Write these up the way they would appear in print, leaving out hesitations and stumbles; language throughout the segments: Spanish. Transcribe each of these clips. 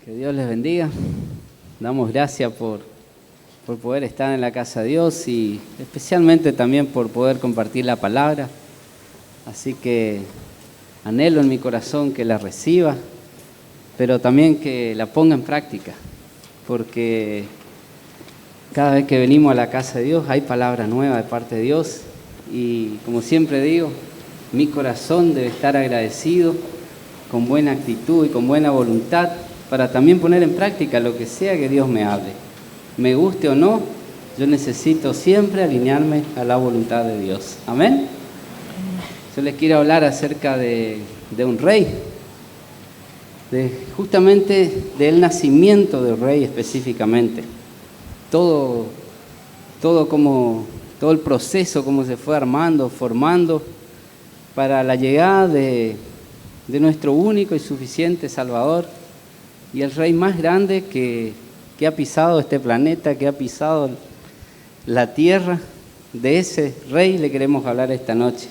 Que Dios les bendiga. Damos gracias por poder estar en la casa de Dios y especialmente también por poder compartir la palabra. Así que anhelo en mi corazón que la reciba, pero también que la ponga en práctica, porque cada vez que venimos a la casa de Dios hay palabra nueva de parte de Dios y, como siempre digo, mi corazón debe estar agradecido, con buena actitud y con buena voluntad, para también poner en práctica lo que sea que Dios me hable. Me guste o no, yo necesito siempre alinearme a la voluntad de Dios. Amén. Yo les quiero hablar acerca de un rey, justamente del nacimiento del rey específicamente. Todo el proceso, cómo se fue armando, formando para la llegada de nuestro único y suficiente Salvador y el rey más grande que ha pisado este planeta, que ha pisado la tierra. De ese rey le queremos hablar esta noche.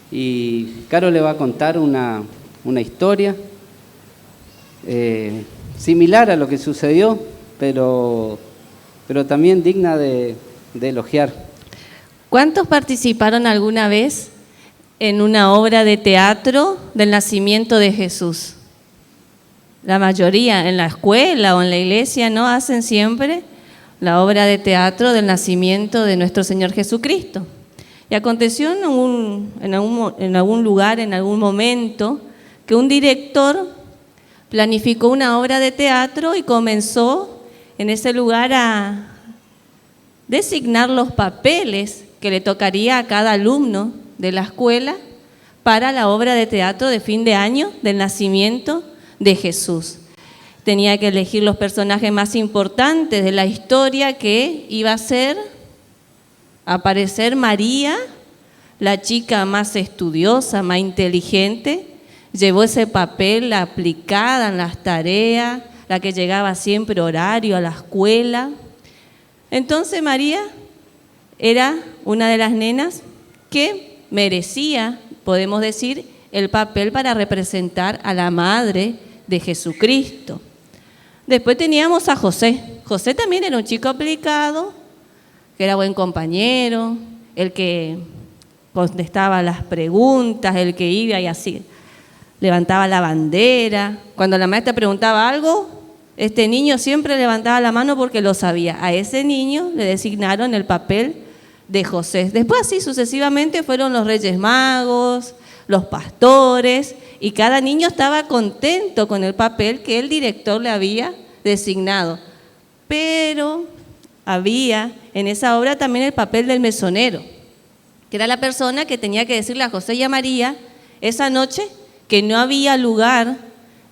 Y Caro le va a contar una historia similar a lo que sucedió, pero también digna de elogiar. ¿Cuántos participaron alguna vez en una obra de teatro del nacimiento de Jesús? La mayoría en la escuela o en la iglesia, ¿no? Hacen siempre la obra de teatro del nacimiento de nuestro Señor Jesucristo. Y aconteció en algún lugar, en algún momento, que un director planificó una obra de teatro y comenzó en ese lugar a designar los papeles que le tocaría a cada alumno de la escuela para la obra de teatro de fin de año del nacimiento de Jesús. Tenía que elegir los personajes más importantes de la historia, que iba a aparecer María, la chica más estudiosa, más inteligente. Llevó ese papel, la aplicada en las tareas, la que llegaba siempre horario a la escuela. Entonces María era una de las nenas que merecía, podemos decir, el papel para representar a la madre de Jesucristo. Después teníamos a José. José también era un chico aplicado, que era buen compañero, el que contestaba las preguntas, el que iba y así levantaba la bandera. Cuando la maestra preguntaba algo, este niño siempre levantaba la mano porque lo sabía. A ese niño le designaron el papel de José. Después así sucesivamente fueron los Reyes Magos, los pastores, y cada niño estaba contento con el papel que el director le había designado. Pero había en esa obra también el papel del mesonero, que era la persona que tenía que decirle a José y a María esa noche que no había lugar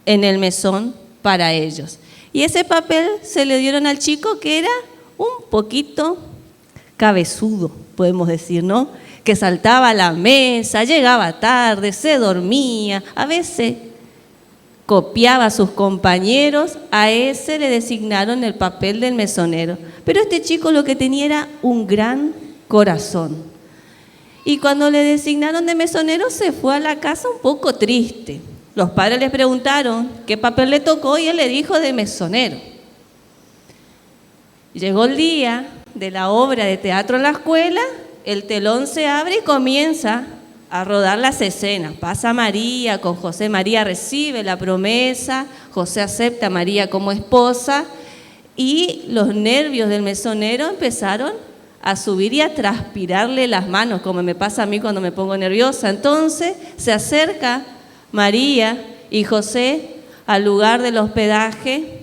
en el mesón para ellos. Y ese papel se le dieron al chico que era un poquito cabezudo, podemos decir, ¿no? Que saltaba a la mesa, llegaba tarde, se dormía, a veces copiaba a sus compañeros. A ese le designaron el papel del mesonero. Pero este chico lo que tenía era un gran corazón. Y cuando le designaron de mesonero se fue a la casa un poco triste. Los padres le preguntaron qué papel le tocó y él le dijo de mesonero. Llegó el día de la obra de teatro en la escuela, el telón se abre y comienza a rodar las escenas. Pasa María con José. María recibe la promesa, José acepta a María como esposa y los nervios del mesonero empezaron a subir y a transpirarle las manos, como me pasa a mí cuando me pongo nerviosa. Entonces se acerca María y José al lugar del hospedaje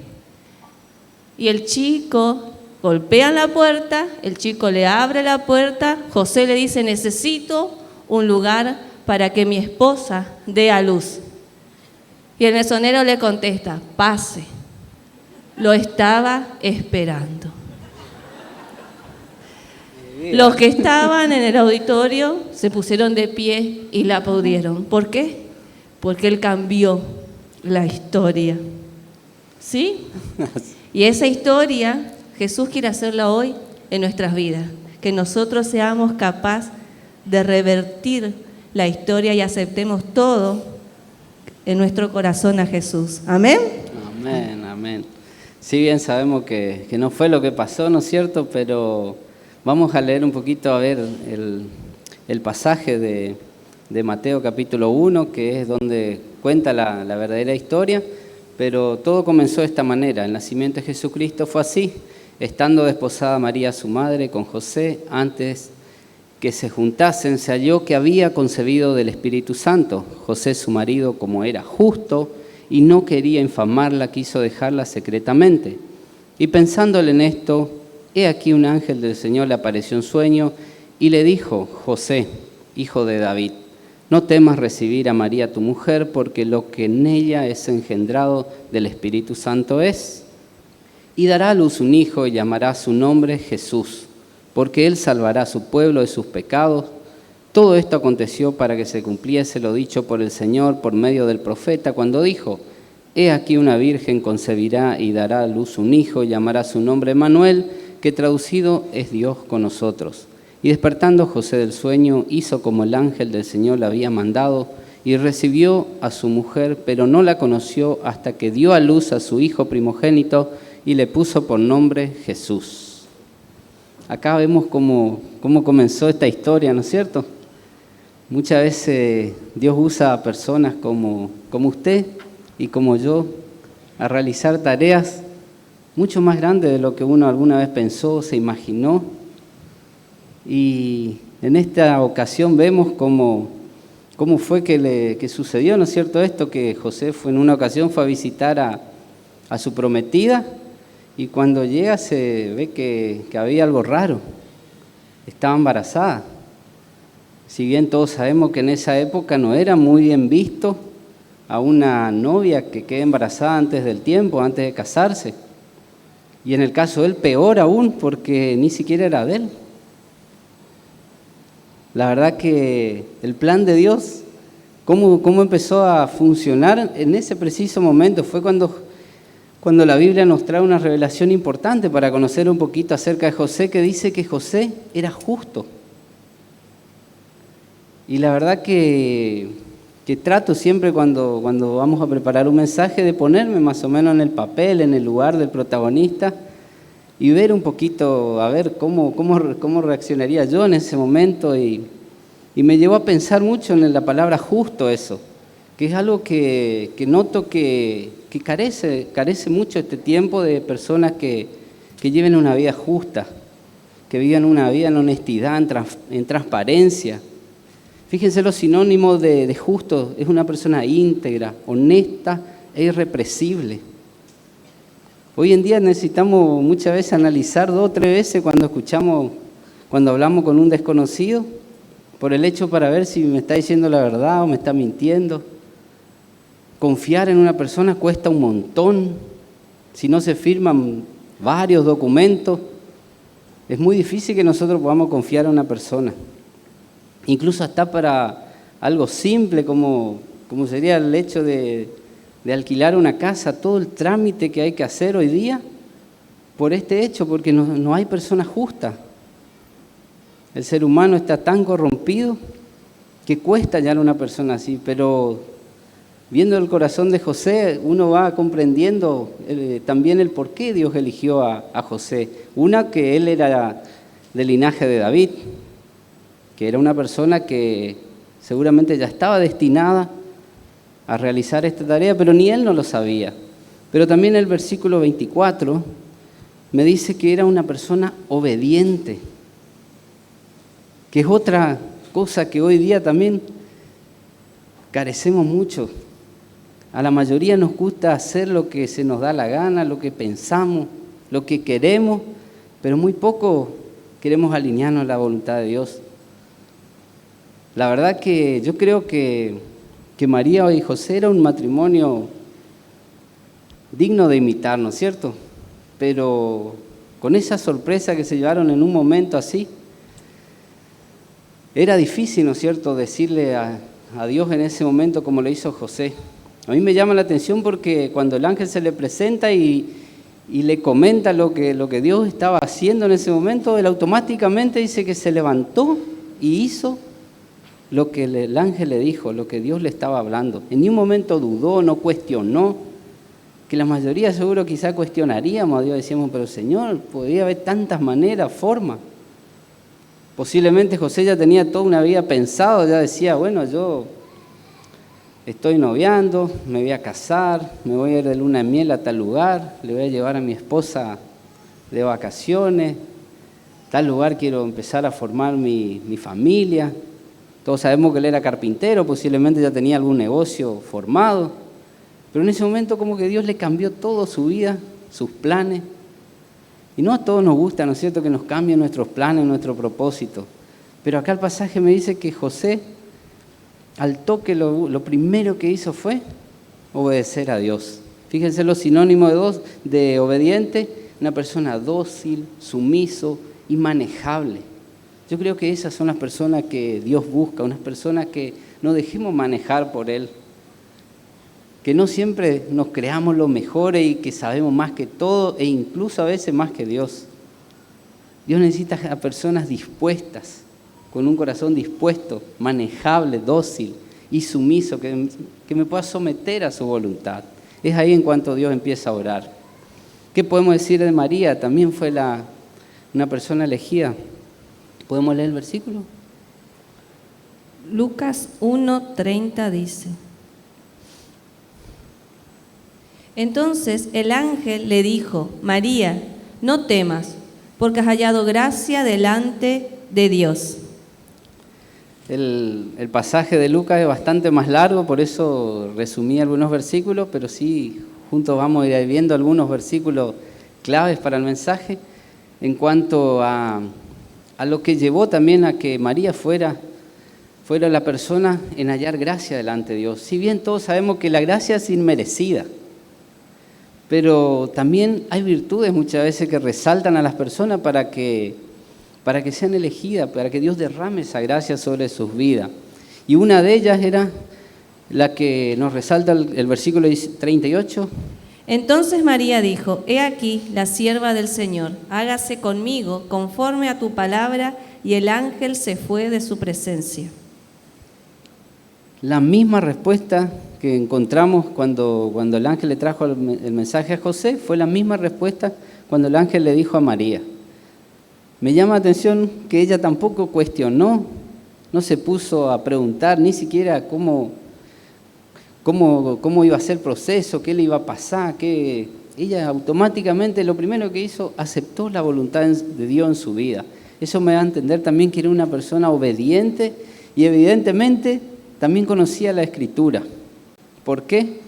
y el chico golpea la puerta, el chico le abre la puerta, José le dice: necesito un lugar para que mi esposa dé a luz. Y el mesonero le contesta: pase, lo estaba esperando. Los que estaban en el auditorio se pusieron de pie y la aplaudieron. ¿Por qué? Porque él cambió la historia. ¿Sí? Y esa historia Jesús quiere hacerla hoy en nuestras vidas. Que nosotros seamos capaces de revertir la historia y aceptemos todo en nuestro corazón a Jesús. Amén. Amén, amén. Amén. Si bien sabemos que no fue lo que pasó, ¿no es cierto? Pero vamos a leer un poquito, a ver, el pasaje de Mateo capítulo 1, que es donde cuenta la verdadera historia. Pero todo comenzó de esta manera. El nacimiento de Jesucristo fue así. Estando desposada María, su madre, con José, antes que se juntasen, se halló que había concebido del Espíritu Santo. José, su marido, como era justo y no quería infamarla, quiso dejarla secretamente. Y pensándole en esto, he aquí un ángel del Señor le apareció en sueño y le dijo: José, hijo de David, no temas recibir a María tu mujer, porque lo que en ella es engendrado del Espíritu Santo es. Y dará a luz un hijo y llamará su nombre Jesús, porque él salvará a su pueblo de sus pecados. Todo esto aconteció para que se cumpliese lo dicho por el Señor por medio del profeta, cuando dijo: he aquí una virgen concebirá y dará a luz un hijo y llamará su nombre Emmanuel, que traducido es Dios con nosotros. Y despertando José del sueño, hizo como el ángel del Señor le había mandado, y recibió a su mujer, pero no la conoció hasta que dio a luz a su hijo primogénito, y le puso por nombre Jesús. Acá vemos cómo comenzó esta historia, ¿no es cierto? Muchas veces Dios usa a personas como usted y como yo a realizar tareas mucho más grandes de lo que uno alguna vez pensó, se imaginó. Y en esta ocasión vemos cómo fue que sucedió, ¿no es cierto? Esto, que José en una ocasión fue a visitar a su prometida, y cuando llega se ve que había algo raro. Estaba embarazada. Si bien todos sabemos que en esa época no era muy bien visto a una novia que quede embarazada antes del tiempo, antes de casarse. Y en el caso de él, peor aún, porque ni siquiera era de él. La verdad que el plan de Dios, cómo empezó a funcionar en ese preciso momento, fue cuando la Biblia nos trae una revelación importante para conocer un poquito acerca de José, que dice que José era justo. Y la verdad que trato siempre cuando vamos a preparar un mensaje de ponerme más o menos en el papel, en el lugar del protagonista, y ver un poquito, a ver cómo reaccionaría yo en ese momento. Y me llevó a pensar mucho en la palabra justo, eso, que es algo que noto que carece mucho este tiempo de personas que lleven una vida justa, que vivan una vida en honestidad, en transparencia. Fíjense, los sinónimos de justo: es una persona íntegra, honesta e irrepresible. Hoy en día necesitamos muchas veces analizar 2 o 3 veces cuando hablamos con un desconocido, por el hecho para ver si me está diciendo la verdad o me está mintiendo. Confiar en una persona cuesta un montón. Si no se firman varios documentos, es muy difícil que nosotros podamos confiar en una persona. Incluso hasta para algo simple como sería el hecho de alquilar una casa, todo el trámite que hay que hacer hoy día por este hecho, porque no hay personas justas. El ser humano está tan corrompido que cuesta hallar una persona así, pero viendo el corazón de José, uno va comprendiendo también el por qué Dios eligió a José. Una, que él era del linaje de David, que era una persona que seguramente ya estaba destinada a realizar esta tarea, pero ni él no lo sabía. Pero también el versículo 24 me dice que era una persona obediente, que es otra cosa que hoy día también carecemos mucho. A la mayoría nos gusta hacer lo que se nos da la gana, lo que pensamos, lo que queremos, pero muy poco queremos alinearnos a la voluntad de Dios. La verdad que yo creo que María y José era un matrimonio digno de imitar, ¿no es cierto? Pero con esa sorpresa que se llevaron en un momento así, era difícil, ¿no es cierto?, decirle a Dios en ese momento como lo hizo José. A mí me llama la atención porque cuando el ángel se le presenta y le comenta lo que Dios estaba haciendo en ese momento, él automáticamente dice que se levantó y hizo lo que el ángel le dijo, lo que Dios le estaba hablando. En ningún momento dudó, no cuestionó, que la mayoría seguro quizá cuestionaríamos a Dios, decíamos, pero Señor, podría haber tantas maneras, formas. Posiblemente José ya tenía toda una vida pensado, ya decía, bueno, yo estoy noviando, me voy a casar, me voy a ir de luna de miel a tal lugar, le voy a llevar a mi esposa de vacaciones, tal lugar quiero empezar a formar mi familia. Todos sabemos que él era carpintero, posiblemente ya tenía algún negocio formado, pero en ese momento como que Dios le cambió todo su vida, sus planes. Y no a todos nos gusta, ¿no es cierto?, que nos cambien nuestros planes, nuestro propósito. Pero acá el pasaje me dice que José, al toque, lo primero que hizo fue obedecer a Dios. Fíjense los sinónimos de obediente, una persona dócil, sumiso y manejable. Yo creo que esas son las personas que Dios busca, unas personas que nos dejemos manejar por Él. Que no siempre nos creamos los mejores y que sabemos más que todo e incluso a veces más que Dios. Dios necesita a personas dispuestas, con un corazón dispuesto, manejable, dócil y sumiso, que me pueda someter a su voluntad. Es ahí en cuanto Dios empieza a orar. ¿Qué podemos decir de María? También fue una persona elegida. ¿Podemos leer el versículo? Lucas 1:30 dice: Entonces el ángel le dijo: María, no temas, porque has hallado gracia delante de Dios. El pasaje de Lucas es bastante más largo, por eso resumí algunos versículos, pero sí, juntos vamos a ir viendo algunos versículos claves para el mensaje en cuanto a lo que llevó también a que María fuera la persona en hallar gracia delante de Dios. Si bien todos sabemos que la gracia es inmerecida, pero también hay virtudes muchas veces que resaltan a las personas para que sean elegidas, para que Dios derrame esa gracia sobre sus vidas. Y una de ellas era la que nos resalta el versículo 38. Entonces María dijo: He aquí la sierva del Señor, hágase conmigo conforme a tu palabra, y el ángel se fue de su presencia. La misma respuesta que encontramos cuando el ángel le trajo el mensaje a José, fue la misma respuesta cuando el ángel le dijo a María. Me llama la atención que ella tampoco cuestionó, no se puso a preguntar ni siquiera cómo iba a ser el proceso, qué le iba a pasar, ella automáticamente lo primero que hizo, aceptó la voluntad de Dios en su vida. Eso me da a entender también que era una persona obediente y evidentemente también conocía la Escritura. ¿Por qué?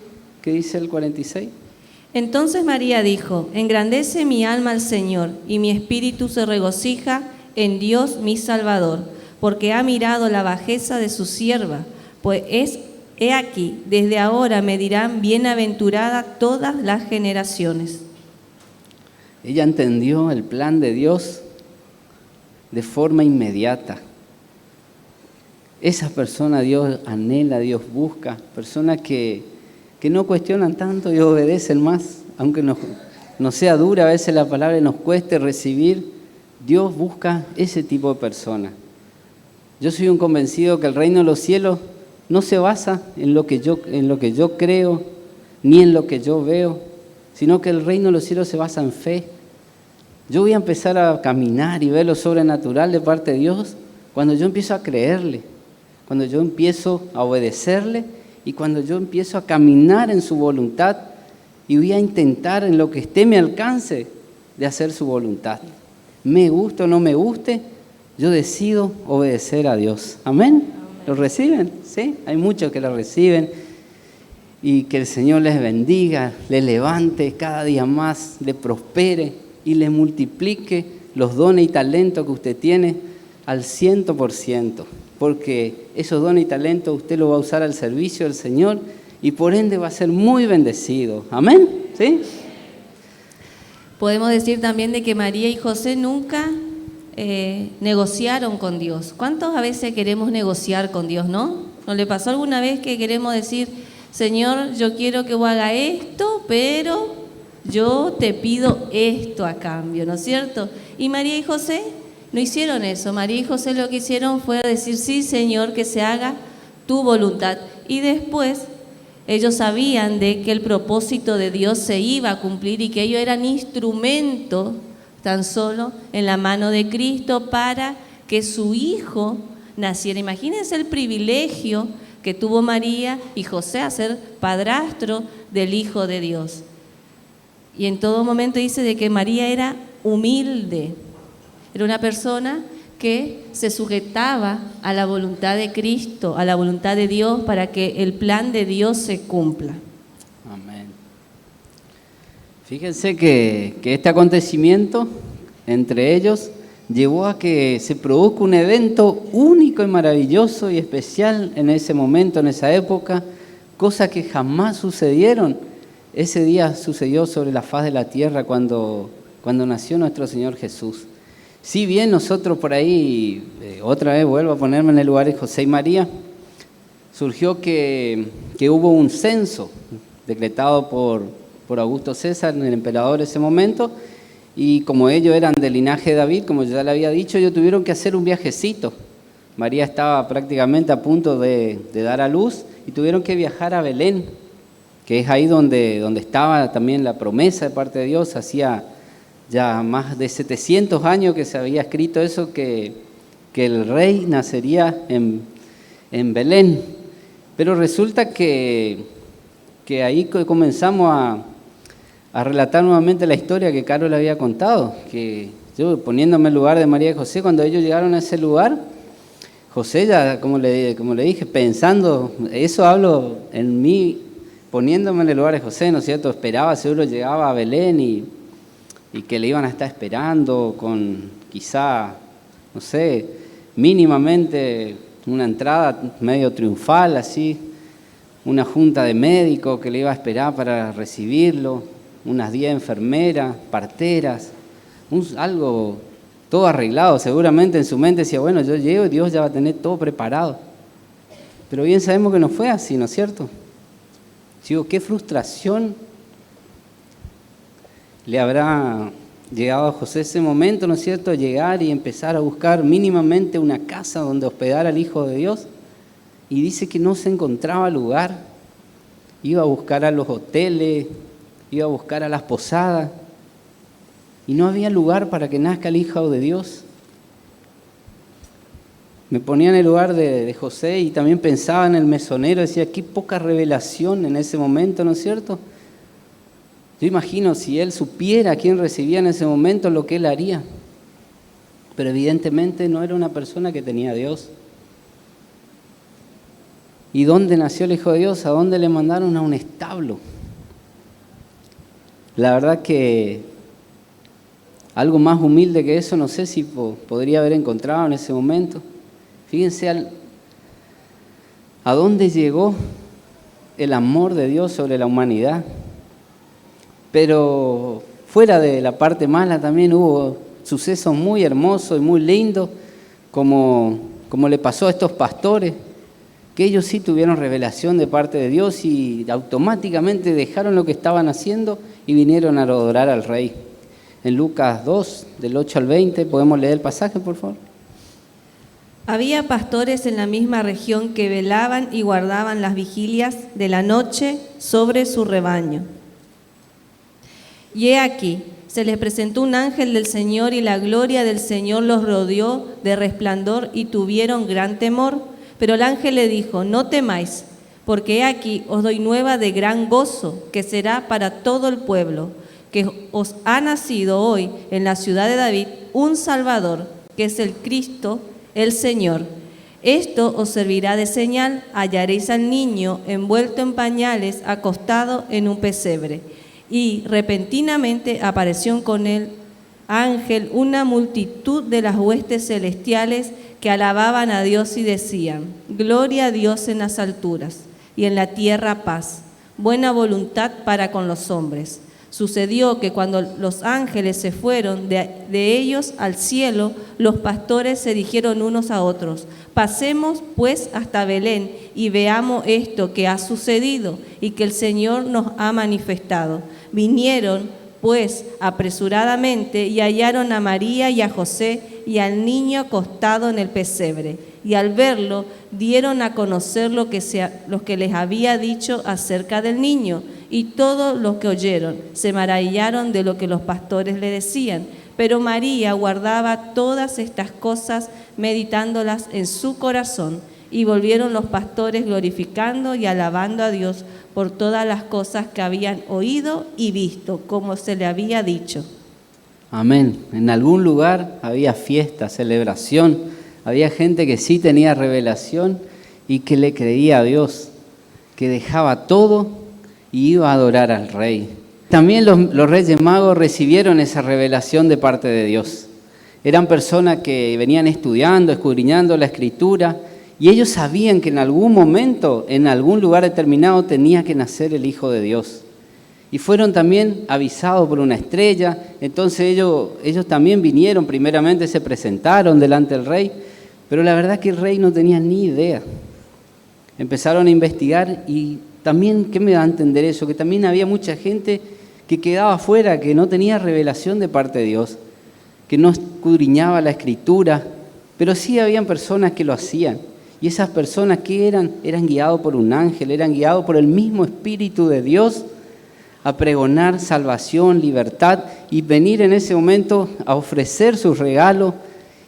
¿Qué dice el 46? Entonces María dijo: Engrandece mi alma al Señor, y mi espíritu se regocija en Dios mi Salvador, porque ha mirado la bajeza de su sierva, pues he aquí, desde ahora me dirán bienaventurada todas las generaciones. Ella entendió el plan de Dios de forma inmediata. Esas personas Dios anhela, Dios busca, personas que no cuestionan tanto y obedecen más, aunque nos sea dura a veces la palabra y nos cueste recibir. Dios busca ese tipo de personas. Yo soy un convencido que el reino de los cielos no se basa en lo que yo creo, ni en lo que yo veo, sino que el reino de los cielos se basa en fe. Yo voy a empezar a caminar y ver lo sobrenatural de parte de Dios cuando yo empiezo a creerle, cuando yo empiezo a obedecerle y cuando yo empiezo a caminar en su voluntad y voy a intentar en lo que esté a mi alcance de hacer su voluntad. Me guste o no me guste, yo decido obedecer a Dios. ¿Amén? ¿Lo reciben? ¿Sí? Hay muchos que lo reciben y que el Señor les bendiga, les levante cada día más, le prospere y le multiplique los dones y talentos que usted tiene al 100%, porque esos dones y talentos usted los va a usar al servicio del Señor y por ende va a ser muy bendecido. ¿Amén? ¿Sí? Podemos decir también de que María y José nunca negociaron con Dios. ¿Cuántos a veces queremos negociar con Dios, no? ¿No le pasó alguna vez que queremos decir: Señor, yo quiero que vos haga esto, pero yo te pido esto a cambio, ¿no es cierto? Y María y José no hicieron eso. María y José lo que hicieron fue decir: sí, Señor, que se haga tu voluntad. Y después ellos sabían de que el propósito de Dios se iba a cumplir y que ellos eran instrumentos tan solo en la mano de Cristo para que su hijo naciera. Imagínense el privilegio que tuvo María y José a ser padrastro del Hijo de Dios. Y en todo momento dice de que María era humilde, era una persona que se sujetaba a la voluntad de Cristo, a la voluntad de Dios, para que el plan de Dios se cumpla. Amén. Fíjense que este acontecimiento entre ellos llevó a que se produzca un evento único y maravilloso y especial en ese momento, en esa época, cosas que jamás sucedieron. Ese día sucedió sobre la faz de la tierra cuando nació nuestro Señor Jesús. Si bien nosotros por ahí, otra vez vuelvo a ponerme en el lugar de José y María, surgió que hubo un censo decretado por Augusto César, el emperador de ese momento, y como ellos eran del linaje de David, como ya le había dicho, ellos tuvieron que hacer un viajecito. María estaba prácticamente a punto de dar a luz y tuvieron que viajar a Belén, que es ahí donde estaba también la promesa de parte de Dios. Hacía ya más de 700 años que se había escrito eso, que el rey nacería en Belén. Pero resulta que ahí comenzamos a relatar nuevamente la historia que Carol había contado, que yo poniéndome en el lugar de María y José, cuando ellos llegaron a ese lugar, José ya, como le dije, pensando, eso hablo en mí, poniéndome en el lugar de José, ¿no es cierto? Esperaba, seguro llegaba a Belén y que le iban a estar esperando con quizá, no sé, mínimamente una entrada medio triunfal, así, una junta de médicos que le iba a esperar para recibirlo, unas 10 enfermeras, parteras, algo todo arreglado. Seguramente en su mente decía, bueno, yo llego y Dios ya va a tener todo preparado. Pero bien sabemos que no fue así, ¿no es cierto? Digo, qué frustración le habrá llegado a José ese momento, ¿no es cierto?, llegar y empezar a buscar mínimamente una casa donde hospedar al Hijo de Dios. Y dice que no se encontraba lugar. Iba a buscar a los hoteles, iba a buscar a las posadas, y no había lugar para que nazca el Hijo de Dios. Me ponía en el lugar de José y también pensaba en el mesonero, decía, qué poca revelación en ese momento, ¿no es cierto? Yo imagino si él supiera a quién recibía en ese momento, lo que él haría. Pero evidentemente no era una persona que tenía a Dios. ¿Y dónde nació el Hijo de Dios? ¿A dónde le mandaron? A un establo. La verdad que algo más humilde que eso no sé si podría haber encontrado en ese momento. Fíjense a dónde llegó el amor de Dios sobre la humanidad. Pero fuera de la parte mala también hubo sucesos muy hermosos y muy lindos, como le pasó a estos pastores, que ellos sí tuvieron revelación de parte de Dios y automáticamente dejaron lo que estaban haciendo y vinieron a adorar al Rey. En Lucas 2, del 8 al 20, ¿podemos leer el pasaje, por favor? Había pastores en la misma región que velaban y guardaban las vigilias de la noche sobre su rebaño. Y he aquí, se les presentó un ángel del Señor y la gloria del Señor los rodeó de resplandor y tuvieron gran temor. Pero el ángel le dijo, no temáis, porque he aquí os doy nueva de gran gozo, que será para todo el pueblo, que os ha nacido hoy en la ciudad de David un Salvador, que es el Cristo, el Señor. Esto os servirá de señal, hallaréis al niño envuelto en pañales, acostado en un pesebre. Y repentinamente apareció con el ángel una multitud de las huestes celestiales que alababan a Dios y decían, gloria a Dios en las alturas, y en la tierra paz, buena voluntad para con los hombres. Sucedió que cuando los ángeles se fueron de ellos al cielo, los pastores se dijeron unos a otros, pasemos pues hasta Belén y veamos esto que ha sucedido y que el Señor nos ha manifestado. Vinieron pues apresuradamente y hallaron a María y a José y al niño acostado en el pesebre. y al verlo dieron a conocer lo que les había dicho acerca del niño, y todos los que oyeron se maravillaron de lo que los pastores le decían. Pero María guardaba todas estas cosas, meditándolas en su corazón, y volvieron los pastores glorificando y alabando a Dios por todas las cosas que habían oído y visto, como se le había dicho. Amén. En algún lugar había fiesta, celebración, había gente que sí tenía revelación y que le creía a Dios, que dejaba todo y iba a adorar al Rey. También los Reyes Magos recibieron esa revelación de parte de Dios. Eran personas que venían estudiando, escudriñando la Escritura, y ellos sabían que en algún momento, en algún lugar determinado, tenía que nacer el Hijo de Dios. Y fueron también avisados por una estrella. Entonces ellos también vinieron, primeramente se presentaron delante del rey, pero la verdad que el rey no tenía ni idea. Empezaron a investigar y también, ¿qué me da a entender eso? Que también había mucha gente que quedaba afuera, que no tenía revelación de parte de Dios, que no escudriñaba la Escritura, pero sí habían personas que lo hacían. Y esas personas que eran guiados por un ángel, eran guiados por el mismo Espíritu de Dios a pregonar salvación, libertad y venir en ese momento a ofrecer sus regalos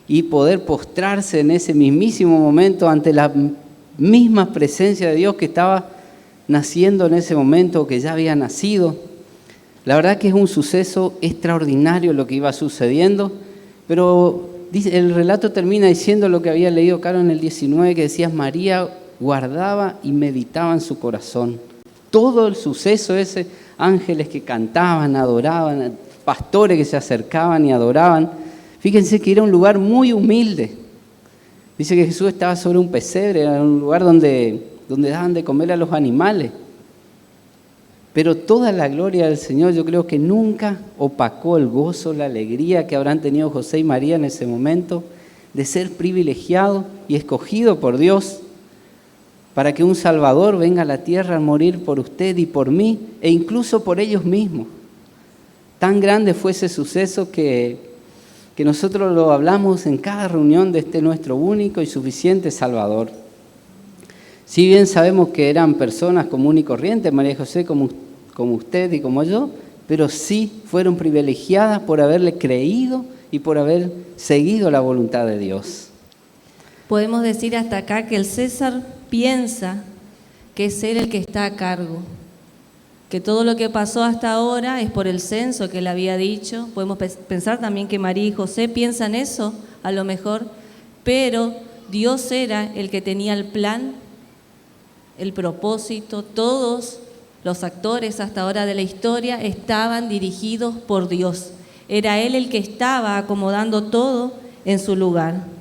y poder postrarse en ese mismísimo momento ante la misma presencia de Dios que estaba naciendo en ese momento, que ya había nacido. La verdad que es un suceso extraordinario lo que iba sucediendo, pero el relato termina diciendo lo que había leído Caro en el 19, que decía: María guardaba y meditaba en su corazón. Todo el suceso ese, ángeles que cantaban, adoraban, pastores que se acercaban y adoraban. Fíjense que era un lugar muy humilde. Dice que Jesús estaba sobre un pesebre, era un lugar donde daban de comer a los animales. Pero toda la gloria del Señor, yo creo que nunca opacó el gozo, la alegría que habrán tenido José y María en ese momento de ser privilegiados y escogidos por Dios para que un Salvador venga a la tierra a morir por usted y por mí, e incluso por ellos mismos. Tan grande fue ese suceso que nosotros lo hablamos en cada reunión de este nuestro único y suficiente Salvador. Si bien sabemos que eran personas comunes y corrientes, María y José, como usted y como yo, pero sí fueron privilegiadas por haberle creído y por haber seguido la voluntad de Dios. Podemos decir hasta acá que el César piensa que es él el que está a cargo, que todo lo que pasó hasta ahora es por el censo que él había dicho. Podemos pensar también que María y José piensan eso, a lo mejor, pero Dios era el que tenía el plan, el propósito. Todos los actores hasta ahora de la historia estaban dirigidos por Dios. Era Él el que estaba acomodando todo en su lugar.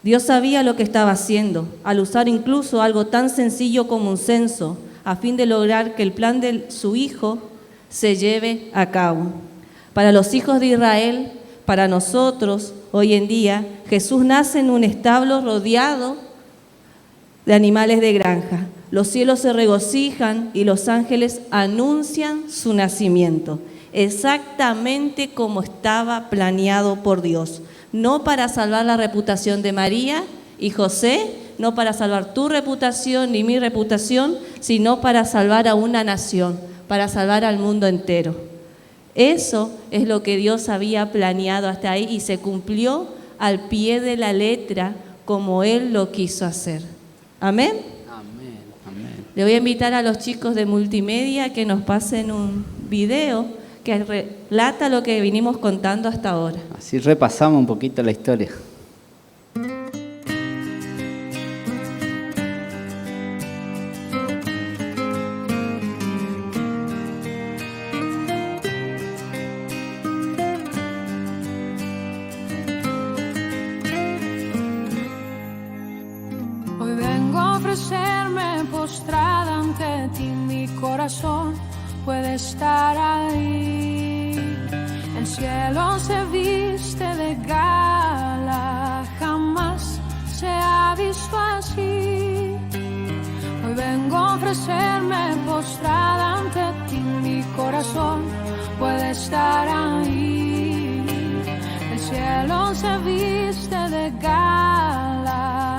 Dios sabía lo que estaba haciendo, al usar incluso algo tan sencillo como un censo, a fin de lograr que el plan de su Hijo se lleve a cabo. Para los hijos de Israel, para nosotros, hoy en día, Jesús nace en un establo rodeado de animales de granja. Los cielos se regocijan y los ángeles anuncian su nacimiento, exactamente como estaba planeado por Dios. No para salvar la reputación de María y José, no para salvar tu reputación ni mi reputación, sino para salvar a una nación, para salvar al mundo entero. Eso es lo que Dios había planeado hasta ahí y se cumplió al pie de la letra como Él lo quiso hacer. Amén. Amén, amén. Le voy a invitar a los chicos de multimedia que nos pasen un video que relata lo que vinimos contando hasta ahora. Así repasamos un poquito la historia. Hoy vengo a ofrecerme postrada ante ti, mi corazón puede estar ahí. El cielo se viste de gala, jamás se ha visto así. Hoy vengo a ofrecerme postrada ante ti, mi corazón puede estar ahí. El cielo se viste de gala,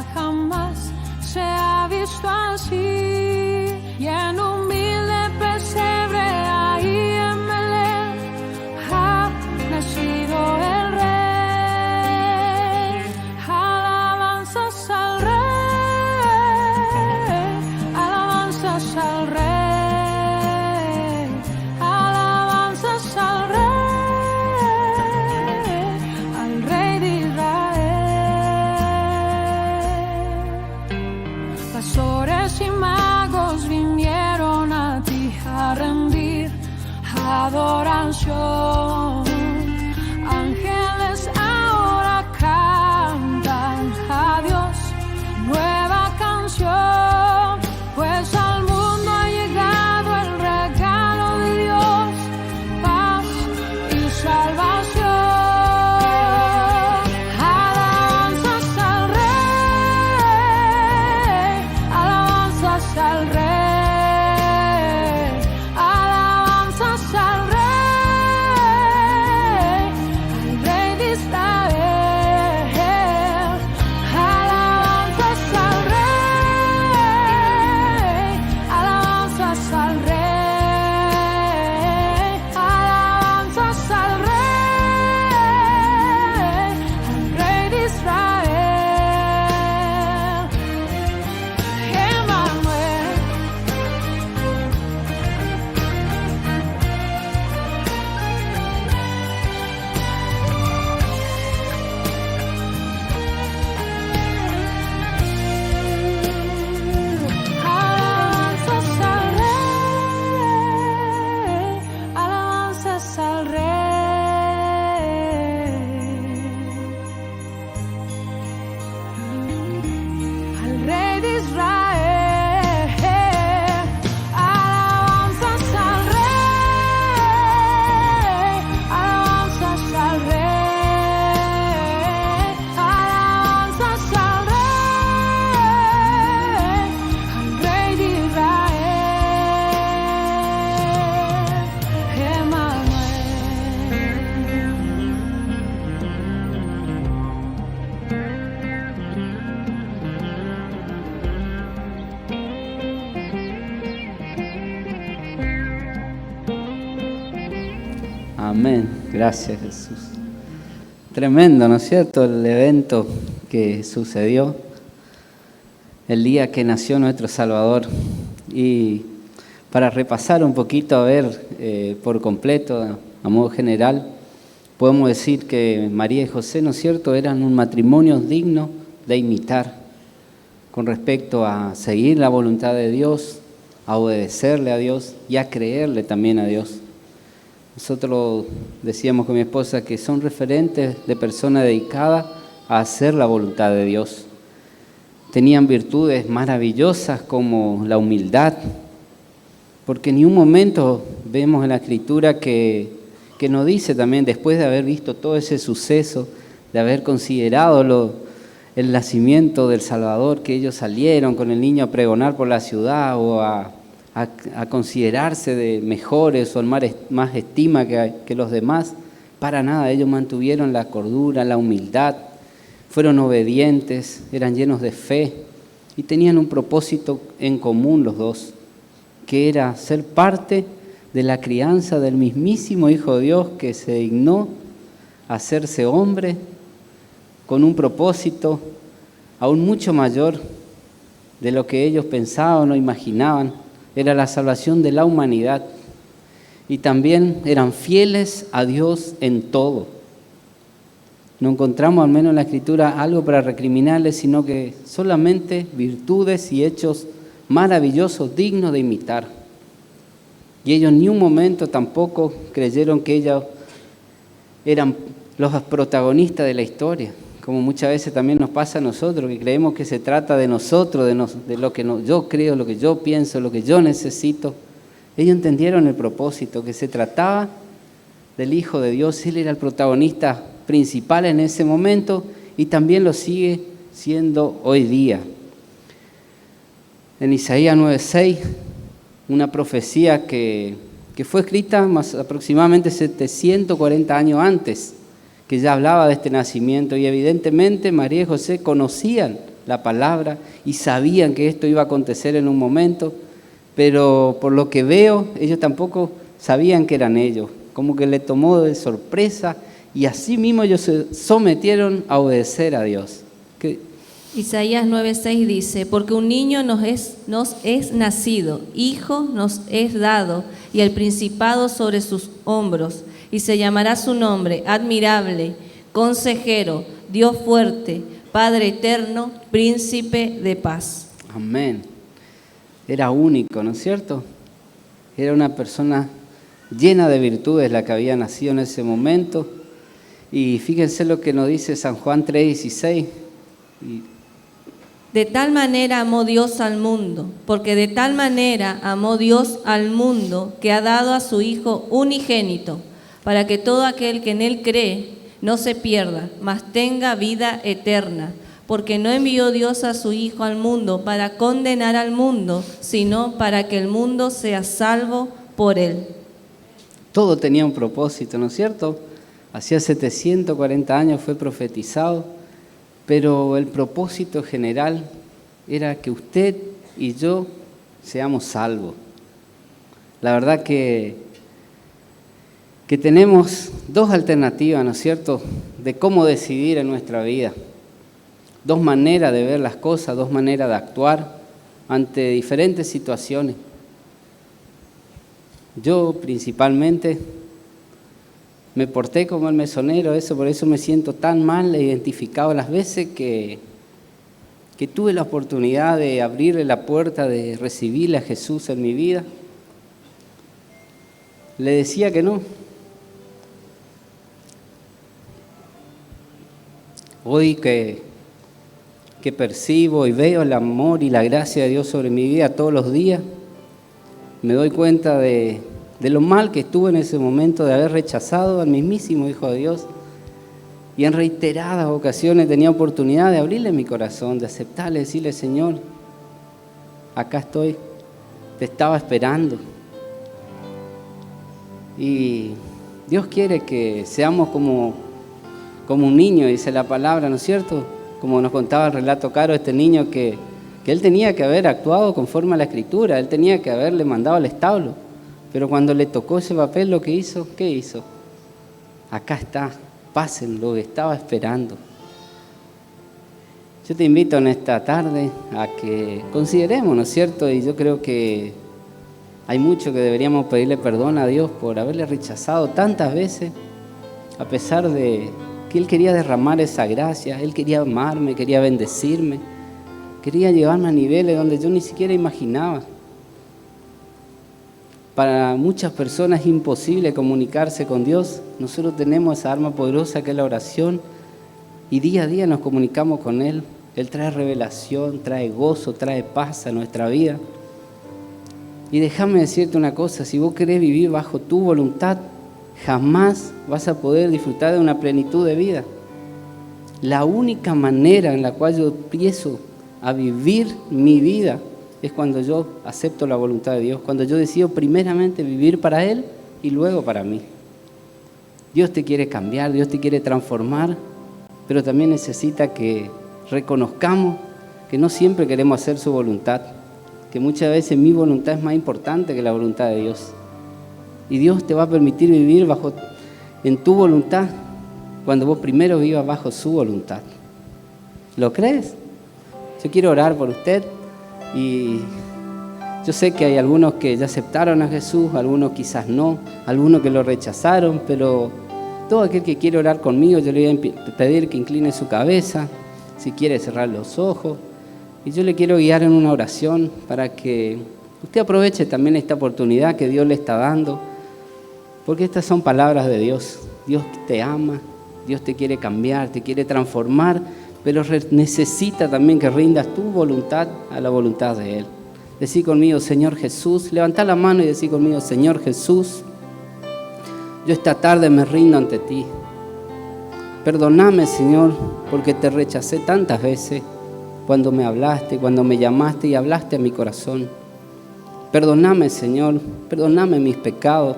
salvación. Ángeles ahora cantan a Dios nueva canción, pues al mundo ha llegado el regalo de Dios, paz y salvación. Alabanzas al Rey, alabanzas al Rey. Amén. Gracias, Jesús. Tremendo, ¿no es cierto? El evento que sucedió el día que nació nuestro Salvador. Y para repasar un poquito, a ver, por completo, a modo general, podemos decir que María y José, ¿no es cierto?, eran un matrimonio digno de imitar con respecto a seguir la voluntad de Dios, a obedecerle a Dios y a creerle también a Dios. Nosotros decíamos con mi esposa que son referentes de personas dedicadas a hacer la voluntad de Dios. Tenían virtudes maravillosas como la humildad, porque en un momento vemos en la Escritura que nos dice también, después de haber visto todo ese suceso, de haber considerado el nacimiento del Salvador, que ellos salieron con el niño a pregonar por la ciudad o a considerarse de mejores o más estima que los demás. Para nada, ellos mantuvieron la cordura, la humildad, fueron obedientes, eran llenos de fe y tenían un propósito en común los dos, que era ser parte de la crianza del mismísimo Hijo de Dios que se dignó a hacerse hombre con un propósito aún mucho mayor de lo que ellos pensaban o imaginaban. Era la salvación de la humanidad y también eran fieles a Dios en todo. No encontramos, al menos en la Escritura, algo para recriminarles, sino que solamente virtudes y hechos maravillosos, dignos de imitar. Y ellos ni un momento tampoco creyeron que ellos eran los protagonistas de la historia, como muchas veces también nos pasa a nosotros, que creemos que se trata de nosotros, de lo que yo creo, lo que yo pienso, lo que yo necesito. Ellos entendieron el propósito, que se trataba del Hijo de Dios. Él era el protagonista principal en ese momento y también lo sigue siendo hoy día. En Isaías 9:6, una profecía que fue escrita más aproximadamente 740 años antes, que ya hablaba de este nacimiento, y evidentemente María y José conocían la palabra y sabían que esto iba a acontecer en un momento, pero por lo que veo, ellos tampoco sabían que eran ellos, como que le tomó de sorpresa y así mismo ellos se sometieron a obedecer a Dios. Isaías 9:6 dice, porque un niño nos es nacido, hijo nos es dado, y el principado sobre sus hombros, y se llamará su nombre, admirable, consejero, Dios fuerte, Padre eterno, príncipe de paz. Amén. Era único, ¿no es cierto? Era una persona llena de virtudes la que había nacido en ese momento. Y fíjense lo que nos dice San Juan 3:16. De tal manera amó Dios al mundo, porque de tal manera amó Dios al mundo que ha dado a su Hijo unigénito, para que todo aquel que en Él cree no se pierda, mas tenga vida eterna. Porque no envió Dios a su Hijo al mundo para condenar al mundo, sino para que el mundo sea salvo por Él. Todo tenía un propósito, ¿no es cierto? Hacía 740 años fue profetizado, pero el propósito general era que usted y yo seamos salvos. La verdad que tenemos dos alternativas, ¿no es cierto?, de cómo decidir en nuestra vida. Dos maneras de ver las cosas, dos maneras de actuar ante diferentes situaciones. Yo principalmente me porté como el mesonero, por eso me siento tan mal identificado las veces que tuve la oportunidad de abrirle la puerta, de recibirle a Jesús en mi vida. Le decía que no. Hoy que percibo y veo el amor y la gracia de Dios sobre mi vida todos los días, me doy cuenta de lo mal que estuve en ese momento de haber rechazado al mismísimo Hijo de Dios, y en reiteradas ocasiones tenía oportunidad de abrirle mi corazón, de aceptarle, decirle: Señor, acá estoy, te estaba esperando. Y Dios quiere que seamos como un niño, dice la palabra, ¿no es cierto? Como nos contaba el relato Caro, este niño que él tenía que haber actuado conforme a la Escritura, él tenía que haberle mandado al establo, pero cuando le tocó ese papel, lo que hizo, ¿qué hizo? Acá está, pásenlo, estaba esperando. Yo te invito en esta tarde a que consideremos, ¿no es cierto? Y yo creo que hay mucho que deberíamos pedirle perdón a Dios por haberle rechazado tantas veces, a pesar de que Él quería derramar esa gracia, Él quería amarme, quería bendecirme, quería llevarme a niveles donde yo ni siquiera imaginaba. Para muchas personas es imposible comunicarse con Dios. Nosotros tenemos esa arma poderosa que es la oración, y día a día nos comunicamos con Él. Él trae revelación, trae gozo, trae paz a nuestra vida. Y déjame decirte una cosa: si vos querés vivir bajo tu voluntad, jamás vas a poder disfrutar de una plenitud de vida. La única manera en la cual yo empiezo a vivir mi vida es cuando yo acepto la voluntad de Dios, cuando yo decido primeramente vivir para Él y luego para mí. Dios te quiere cambiar, Dios te quiere transformar, pero también necesita que reconozcamos que no siempre queremos hacer su voluntad, que muchas veces mi voluntad es más importante que la voluntad de Dios. Y Dios te va a permitir vivir en tu voluntad cuando vos primero vivas bajo su voluntad. ¿Lo crees? Yo quiero orar por usted, y yo sé que hay algunos que ya aceptaron a Jesús, algunos quizás no, algunos que lo rechazaron, pero todo aquel que quiere orar conmigo, yo le voy a pedir que incline su cabeza, si quiere cerrar los ojos, y yo le quiero guiar en una oración para que usted aproveche también esta oportunidad que Dios le está dando, porque estas son palabras de Dios. Dios te ama, Dios te quiere cambiar, te quiere transformar, pero necesita también que rindas tu voluntad a la voluntad de Él. Decí conmigo: Señor Jesús. Levantá la mano y decí conmigo: Señor Jesús, yo esta tarde me rindo ante ti. Perdóname, Señor, porque te rechacé tantas veces cuando me hablaste, cuando me llamaste y hablaste a mi corazón. Perdóname, Señor, perdóname mis pecados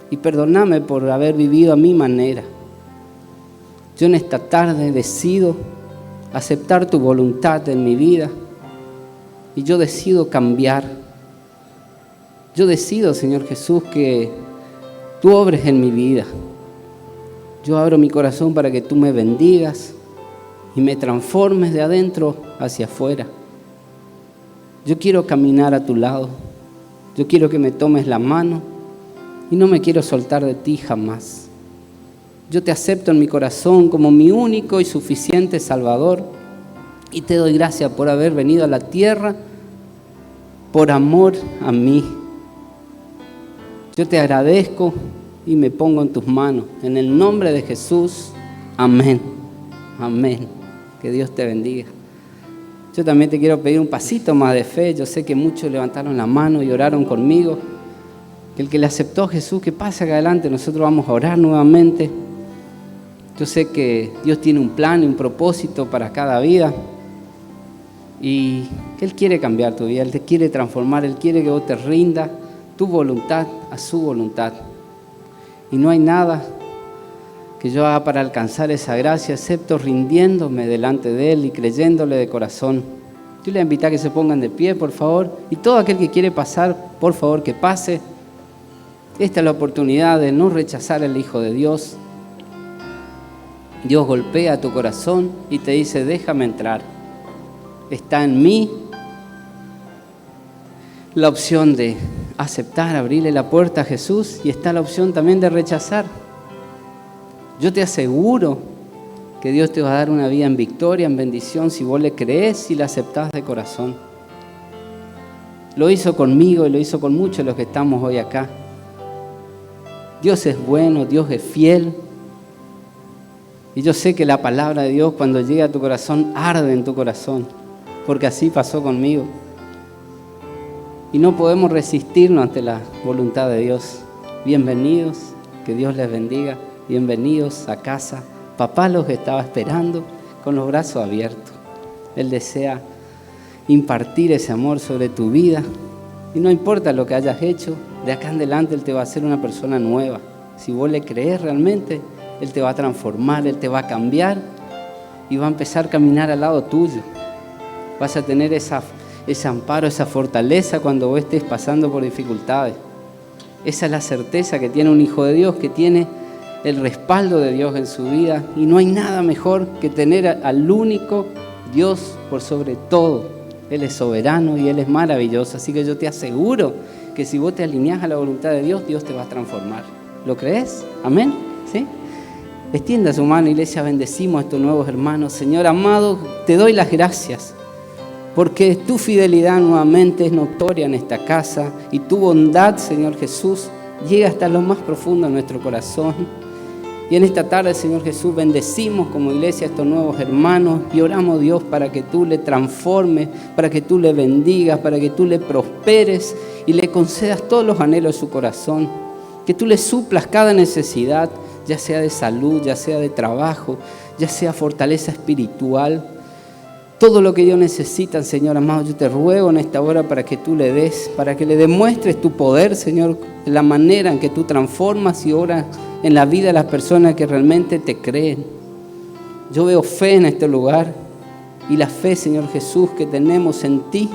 y perdóname por haber vivido a mi manera. Yo en esta tarde decido aceptar tu voluntad en mi vida y yo decido cambiar. Yo decido, Señor Jesús, que tú obres en mi vida. Yo abro mi corazón para que tú me bendigas y me transformes de adentro hacia afuera. Yo quiero caminar a tu lado. Yo quiero que me tomes la mano y no me quiero soltar de ti jamás. Yo te acepto en mi corazón como mi único y suficiente Salvador y te doy gracias por haber venido a la tierra por amor a mí. Yo te agradezco y me pongo en tus manos. En el nombre de Jesús, amén. Amén. Que Dios te bendiga. Yo también te quiero pedir un pasito más de fe. Yo sé que muchos levantaron la mano y oraron conmigo. Que el que le aceptó a Jesús, que pase acá adelante, nosotros vamos a orar nuevamente. Yo sé que Dios tiene un plan y un propósito para cada vida. Y que Él quiere cambiar tu vida, Él te quiere transformar, Él quiere que vos te rindas tu voluntad a su voluntad. Y no hay nada que yo haga para alcanzar esa gracia, excepto rindiéndome delante de Él y creyéndole de corazón. Yo le invito a que se pongan de pie, por favor, y todo aquel que quiere pasar, por favor, que pase. Esta es la oportunidad de no rechazar al Hijo de Dios. Dios golpea tu corazón y te dice, déjame entrar. Está en mí la opción de aceptar, abrirle la puerta a Jesús, y está la opción también de rechazar. Yo te aseguro que Dios te va a dar una vida en victoria, en bendición, si vos le crees y le aceptás de corazón. Lo hizo conmigo y lo hizo con muchos de los que estamos hoy acá. Dios es bueno, Dios es fiel. Y yo sé que la palabra de Dios, cuando llega a tu corazón, arde en tu corazón, porque así pasó conmigo. Y no podemos resistirnos ante la voluntad de Dios. Bienvenidos, que Dios les bendiga. Bienvenidos a casa. Papá los estaba esperando con los brazos abiertos. Él desea impartir ese amor sobre tu vida. Y no importa lo que hayas hecho, de acá en adelante Él te va a hacer una persona nueva. Si vos le crees realmente, Él te va a transformar, Él te va a cambiar y va a empezar a caminar al lado tuyo. Vas a tener ese amparo, esa fortaleza cuando vos estés pasando por dificultades. Esa es la certeza que tiene un hijo de Dios, que tiene el respaldo de Dios en su vida. Y no hay nada mejor que tener al único Dios por sobre todo. Él es soberano y Él es maravilloso. Así que yo te aseguro que si vos te alineás a la voluntad de Dios, Dios te va a transformar. ¿Lo crees? ¿Amén? ¿Sí? Extienda su mano, iglesia, bendecimos a estos nuevos hermanos. Señor amado, te doy las gracias, porque tu fidelidad nuevamente es notoria en esta casa y tu bondad, Señor Jesús, llega hasta lo más profundo de nuestro corazón. Y en esta tarde, Señor Jesús, bendecimos como iglesia a estos nuevos hermanos y oramos, Dios, para que tú le transformes, para que tú le bendigas, para que tú le prosperes y le concedas todos los anhelos de su corazón. Que tú le suplas cada necesidad, ya sea de salud, ya sea de trabajo, ya sea fortaleza espiritual. Todo lo que ellos necesitan, Señor amado, yo te ruego en esta hora para que tú le des, para que le demuestres tu poder, Señor, la manera en que tú transformas y obras en la vida de las personas que realmente te creen. Yo veo fe en este lugar y la fe, Señor Jesús, que tenemos en ti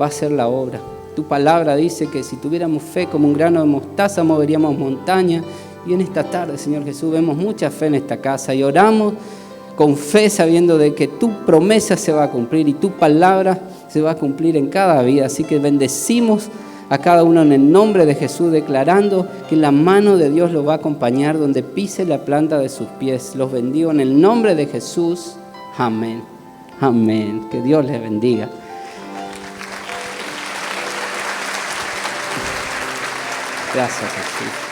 va a ser la obra. Tu palabra dice que si tuviéramos fe como un grano de mostaza moveríamos montañas, y en esta tarde, Señor Jesús, vemos mucha fe en esta casa y oramos con fe, sabiendo de que tu promesa se va a cumplir y tu palabra se va a cumplir en cada vida. Así que bendecimos a cada uno en el nombre de Jesús, declarando que la mano de Dios los va a acompañar donde pise la planta de sus pies. Los bendigo en el nombre de Jesús. Amén. Amén. Que Dios les bendiga. Gracias, Jesús.